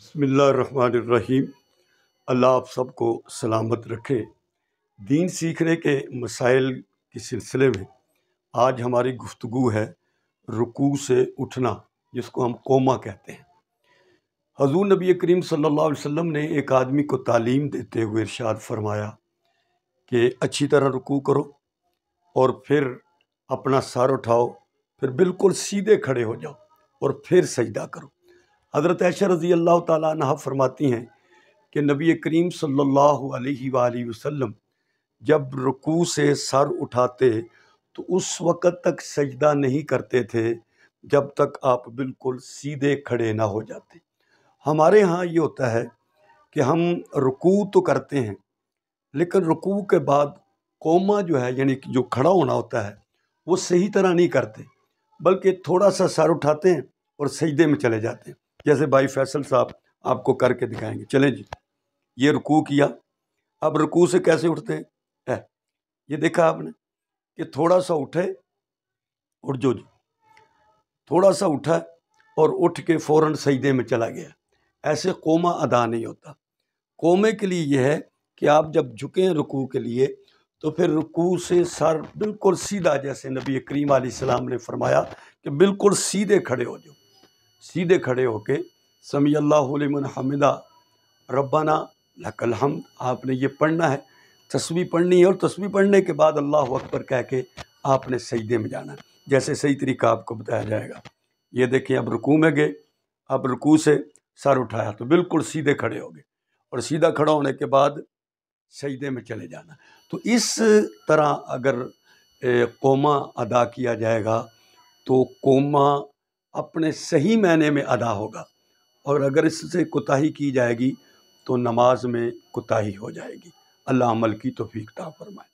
बिस्मिल्लाहिर्रहमानिर्रहीम। अल्लाह आप सबको सलामत रखे। दीन सीखने के मसाइल के सिलसिले में आज हमारी गुफ्तगू है रुकू से उठना, जिसको हम कोमा कहते हैं। हज़ूर नबी करीम सल्लल्लाहु अलैहि वसल्लम ने एक आदमी को तालीम देते हुए इरशाद फरमाया कि अच्छी तरह रुकू करो और फिर अपना सर उठाओ, फिर बिल्कुल सीधे खड़े हो जाओ और फिर सजदा करो। हज़रत आयशा रज़ी अल्लाह ताला अन्हा फरमाती हैं कि नबी करीम सल्लल्लाहु अलैहि वसल्लम जब रुकू से सर उठाते तो उस वक़्त तक सजदा नहीं करते थे जब तक आप बिल्कुल सीधे खड़े ना हो जाते। हमारे यहाँ ये होता है कि हम रुकू तो करते हैं, लेकिन रुकू के बाद कोमा जो है, यानी कि जो खड़ा होना होता है, वो सही तरह नहीं करते, बल्कि थोड़ा सा सर उठाते हैं और सजदे में चले जाते हैं। जैसे भाई फैसल साहब आपको करके दिखाएंगे। चलें जी, ये रुकू किया। अब रुकू से कैसे उठते हैं? ये देखा आपने कि थोड़ा सा उठे और जो थोड़ा सा उठा और उठ के फ़ौरन सजदे में चला गया। ऐसे कोमा अदा नहीं होता। कोमे के लिए यह है कि आप जब झुकें रुकू के लिए तो फिर रुकू से सर बिल्कुल सीधा, जैसे नबी करीम अलैहिस्सलाम ने फरमाया कि बिल्कुल सीधे खड़े हो जाओ। सीधे खड़े होके समी अल्लाहु लिमन हमिदा रब्बाना लकल हम्द आपने ये पढ़ना है, तस्बीह पढ़नी है, और तस्बीह पढ़ने के बाद अल्लाहु अकबर कह के आपने सजदे में जाना है। जैसे सही तरीका आपको बताया जाएगा। ये देखिए, अब रुकू में गए, अब रुकू से सर उठाया तो बिल्कुल सीधे खड़े हो गए और सीधा खड़ा होने के बाद सजदे में चले जाना। तो इस तरह अगर कोमा अदा किया जाएगा तो कोमा अपने सही मायने में अदा होगा, और अगर इससे कोताही की जाएगी तो नमाज में कोताही हो जाएगी। अल्लाह अमल की तौफीक अता फरमाए।